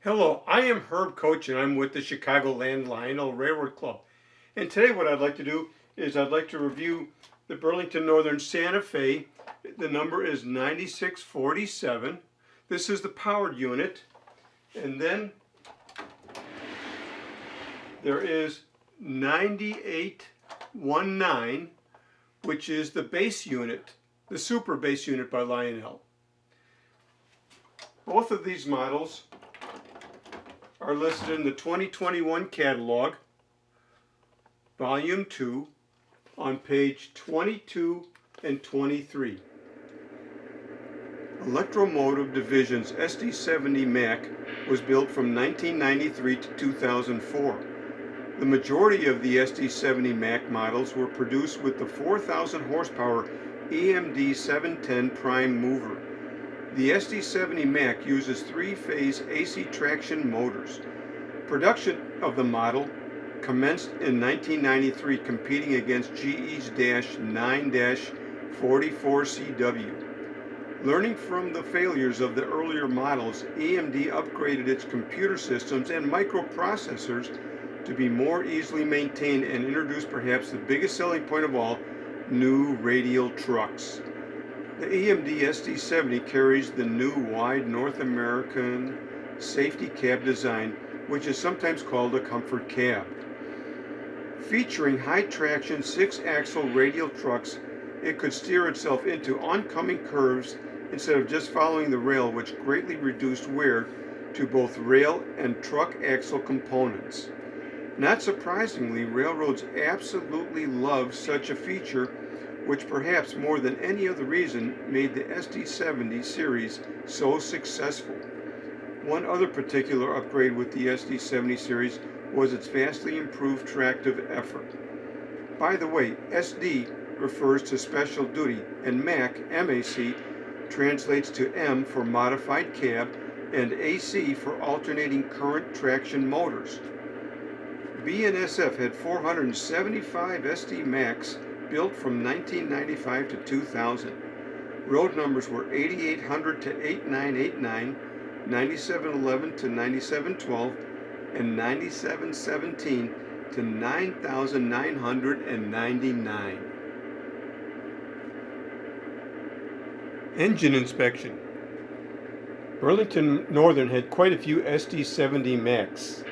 Hello, I am Herb Coach and I'm with the Chicagoland Lionel Railroad Club. And today what I'd like to do is I'd like to review the Burlington Northern Santa Fe. The number is 9647. This is the powered unit. And then there is 9819, which is the base unit, the SuperBass unit by Lionel. Both of these models are listed in the 2021 catalog, volume 2, on page 22 and 23. Electromotive Division's Sd70Mac was built from 1993 to 2004. The majority of the Sd70Mac models were produced with the 4,000 horsepower EMD 710 prime mover. The Sd70Mac uses three-phase AC traction motors. Production of the model commenced in 1993, competing against GE's 9-44CW. Learning from the failures of the earlier models, EMD upgraded its computer systems and microprocessors to be more easily maintained and introduced perhaps the biggest selling point of all, new radial trucks. The EMD SD70 carries the new wide North American safety cab design, which is sometimes called a comfort cab. Featuring high traction 6-axle radial trucks, it could steer itself into oncoming curves instead of just following the rail, which greatly reduced wear to both rail and truck axle components. Not surprisingly, railroads absolutely love such a feature, which perhaps more than any other reason made the SD70 series so successful. One other particular upgrade with the SD70 series was its vastly improved tractive effort. By the way, SD refers to special duty, and MAC, MAC, translates to M for modified cab and AC for alternating current traction motors. Bnsf had 475 SD Macs built from 1995 to 2000. Road numbers were 8800 to 8989, 9711 to 9712, and 9717 to 9999. Engine inspection. Burlington Northern had quite a few SD70 Macs.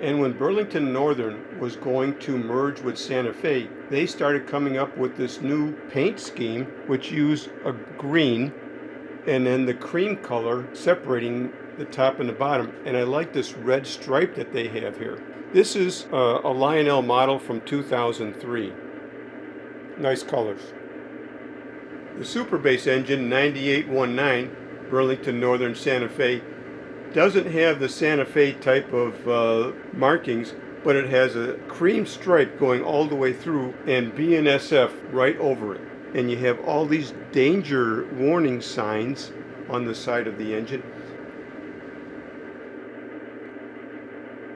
And when Burlington Northern was going to merge with Santa Fe, they started coming up with this new paint scheme which used a green and then the cream color separating the top and the bottom. And I like this red stripe that they have here. This is a Lionel model from 2003. Nice colors. The SuperBass engine 9819, Burlington Northern Santa Fe, doesn't have the Santa Fe type of markings, but it has a cream stripe going all the way through and Bnsf right over it. And you have all these danger warning signs on the side of the engine.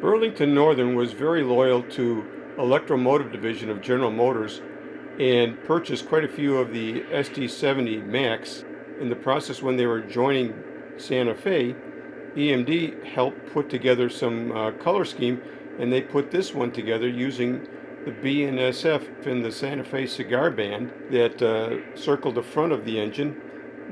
Burlington Northern was very loyal to Electromotive Division of General Motors and purchased quite a few of the SD70 Macs. In the process, when they were joining Santa Fe, EMD helped put together some color scheme, and they put this one together using the Bnsf in the Santa Fe cigar band that circled the front of the engine.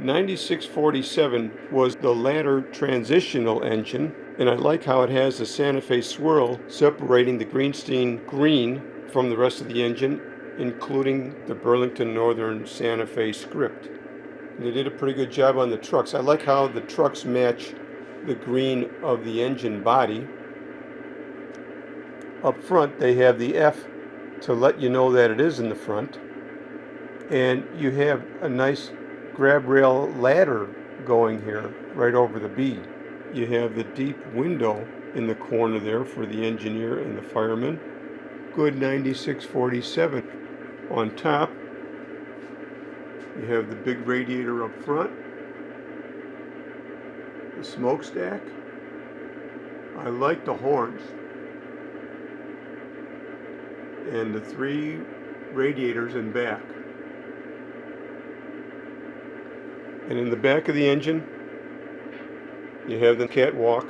9647 was the ladder transitional engine, and I like how it has the Santa Fe swirl separating the Greenstein green from the rest of the engine, including the Burlington Northern Santa Fe script. And they did a pretty good job on the trucks. I like how the trucks match the green of the engine body. Up front they have the F to let you know that it is in the front, and you have a nice grab rail ladder going here right over the B. You have the deep window in the corner there for the engineer and the fireman. Good 9647. On top you have the big radiator up front, the smokestack. I like the horns and the 3 radiators in back. And in the back of the engine you have the catwalk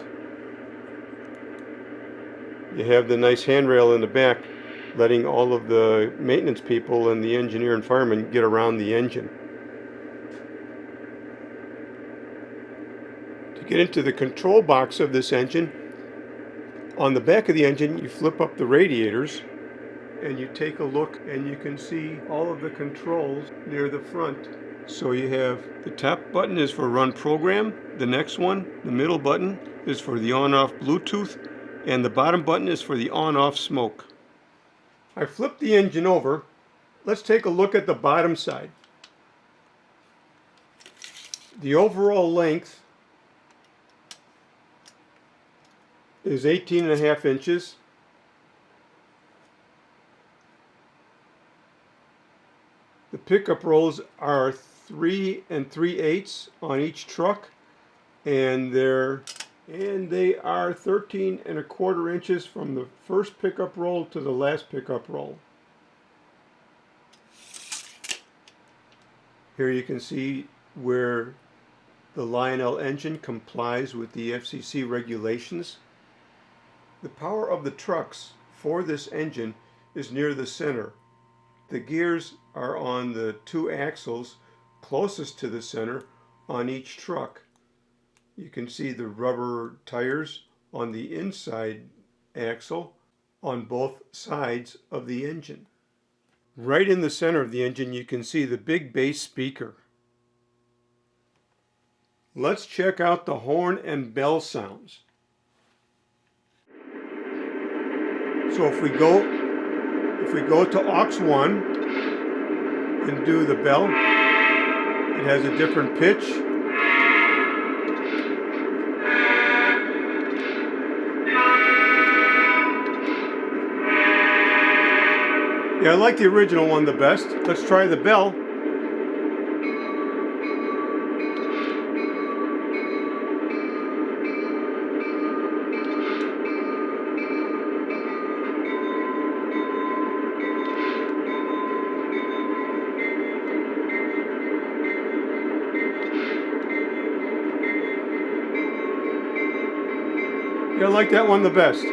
You have the nice handrail in the back, letting all of the maintenance people and the engineer and fireman get around the engine. To get into the control box of this engine, on the back of the engine you flip up the radiators and you take a look and you can see all of the controls near the front. So you have the top button is for run program, the next one, the middle button, is for the on-off Bluetooth, and the bottom button is for the on-off smoke. I flipped the engine over. Let's take a look at the bottom side. The overall length is 18.5 inches. The pickup rolls are 3 3/8 on each truck, and they are 13.25 inches from the first pickup roll to the last pickup roll. Here you can see where the Lionel engine complies with the FCC regulations. The power of the trucks for this engine is near the center. The gears are on the 2 axles closest to the center on each truck. You can see the rubber tires on the inside axle on both sides of the engine. Right in the center of the engine you can see the big bass speaker. Let's check out the horn and bell sounds. So if we go to aux 1 and do the bell, it has a different pitch. Yeah, I like the original one the best. Let's try the bell. Yeah, I like that one the best.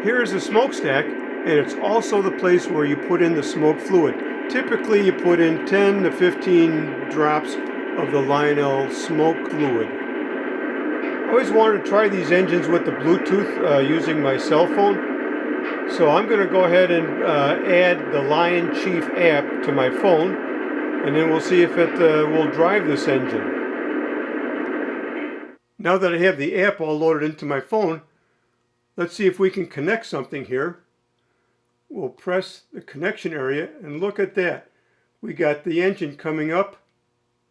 Here is the smokestack, and it's also the place where you put in the smoke fluid. Typically you put in 10 to 15 drops of the Lionel smoke fluid. I always wanted to try these engines with the Bluetooth using my cell phone. So I'm going to go ahead and add the Lion Chief app to my phone, and then we'll see if it will drive this engine. Now that I have the app all loaded into my phone, let's see if we can connect something here. We'll press the connection area and look at that. We got the engine coming up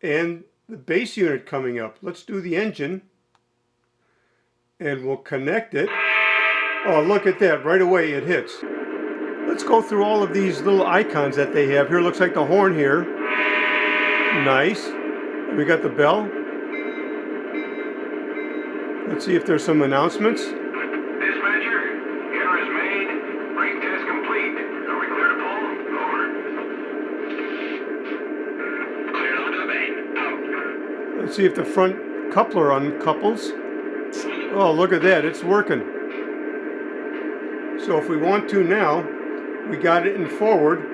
and the base unit coming up. Let's do the engine and we'll connect it. Oh, look at that. Right away it hits. Let's go through all of these little icons that they have. Here looks like the horn here. Nice. We got the bell. Let's see if there's some announcements. Dispatcher, error is made. Brake test complete. Are we clear to pull? Over. Cleared onto the main. Out. Let's see if the front coupler uncouples. Oh, look at that. It's working. So if we want to now, we got it in forward.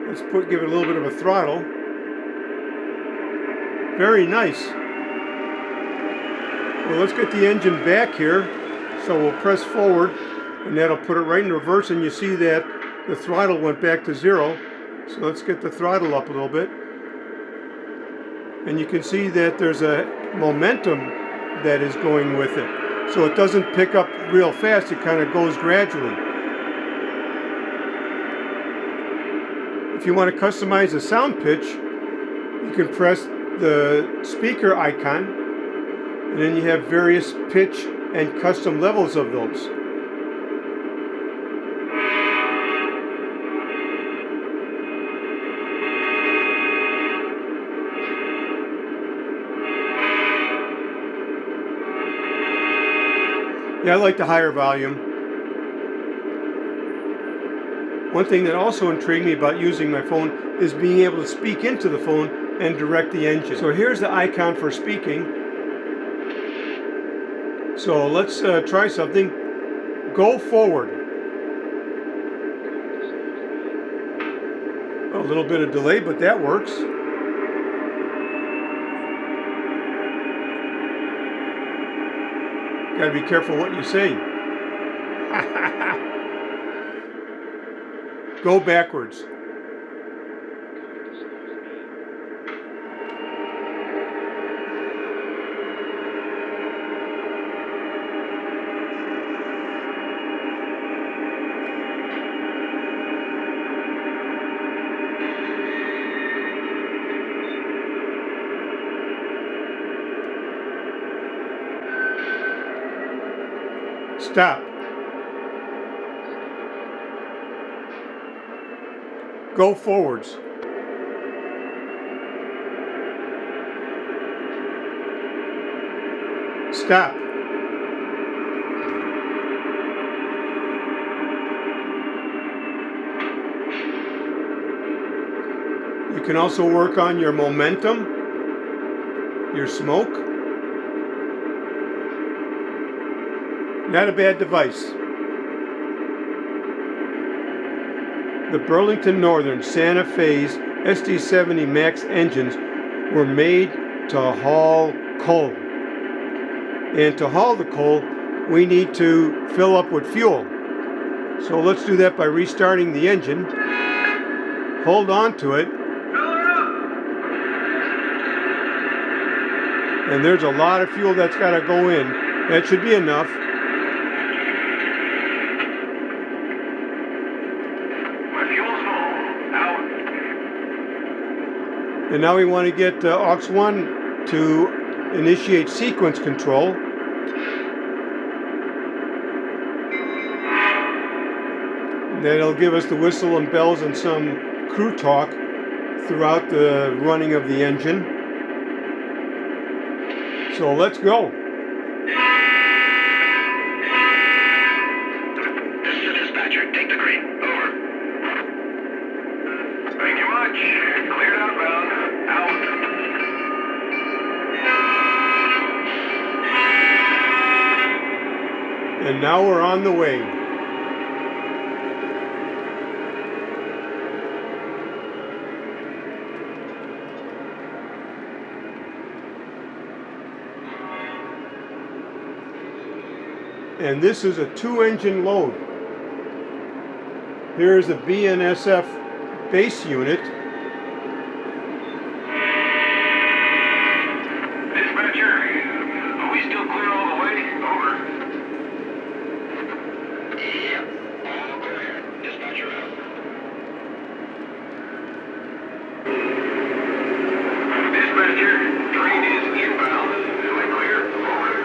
Let's give it a little bit of a throttle. Very nice. Well, let's get the engine back here. So we'll press forward and that'll put it right in reverse, and you see that the throttle went back to 0. So let's get the throttle up a little bit. And you can see that there's a momentum that is going with it. So it doesn't pick up real fast, it kind of goes gradually. If you want to customize the sound pitch, you can press the speaker icon, and then you have various pitch and custom levels of those. Yeah, I like the higher volume. One thing that also intrigued me about using my phone is being able to speak into the phone and direct the engine. So here's the icon for speaking. So let's try something. Go forward. A little bit of delay, but that works. Gotta be careful what you say. Go backwards. Stop. Go forwards. Stop. You can also work on your momentum, your smoke. Not a bad device. The Burlington Northern Santa Fe's SD70Mac engines were made to haul coal. And to haul the coal, we need to fill up with fuel. So let's do that by restarting the engine. Hold on to it. And there's a lot of fuel that's got to go in. That should be enough. And now we want to get aux 1 to initiate sequence control. That'll give us the whistle and bells and some crew talk throughout the running of the engine. So let's go. This is the dispatcher. Take the crane. Over. Thank you much. Cleared outbound. Out. And now we're on the way. And this is a 2-engine load. Here's the Bnsf base unit. Dispatcher, are we still clear all the way? Over. Yep, all clear. Dispatcher out. Dispatcher, train is inbound. Am I clear? Over.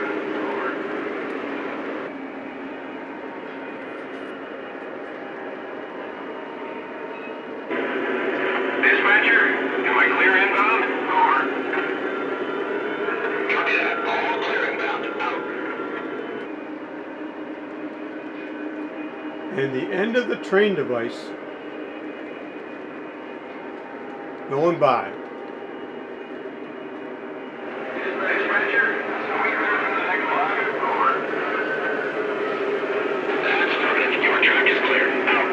Dispatcher, am I clear inbound? Over. Copy that. All clear inbound. Out. And the end of the train device going by. Dispatcher, are we clear for the next block? Over. That's affirmative. Your track is clear. Out.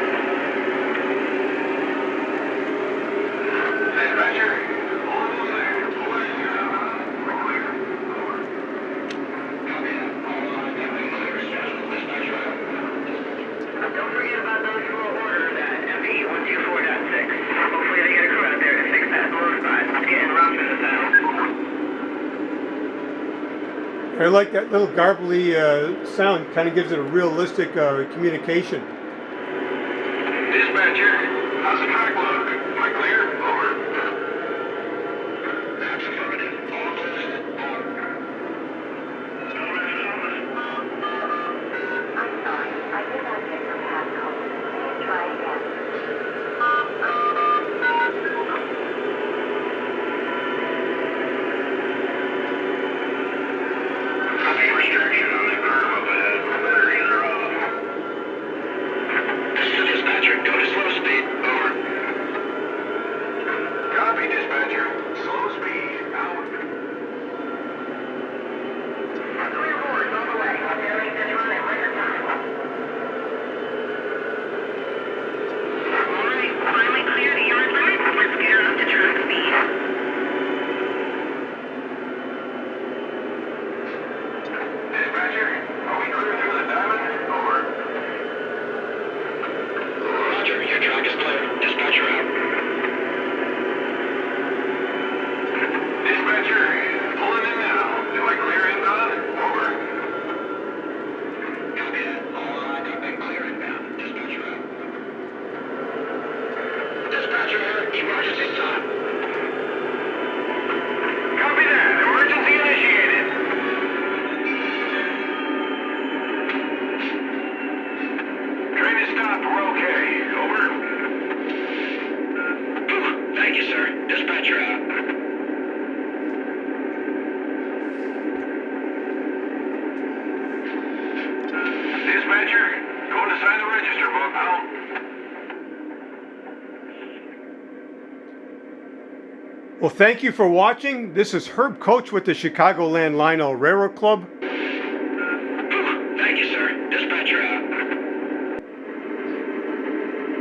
Dispatcher, almost there. We're clear. Over. Copy that. All lines have been cleared. Dispatcher out. Don't forget about those full orders at MP 124.6. Hopefully they get a crew out there to fix that blow spot. It's getting rough in the town. I like that little garbly sound. Kind of gives it a realistic communication. Dispatcher, how's the track look? Am I clear? Over. That's affirmative. All clear. I'm sorry, I did not get your passcode. Please try again. Copy restriction on the curve up ahead. Batteries are off. Well, thank you for watching. This is Herb Coach with the Chicagoland Lionel Railroad Club. Thank you, sir. Dispatcher out.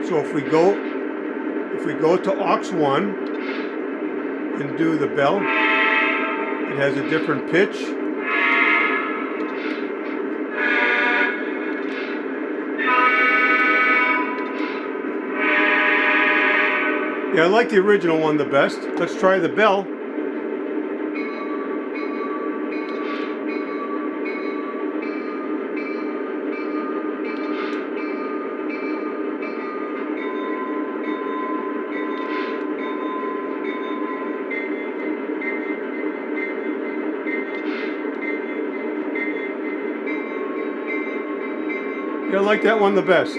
So if we go to aux 1 and do the bell, it has a different pitch. Yeah, I like the original one the best. Let's try the bell. Yeah, I like that one the best.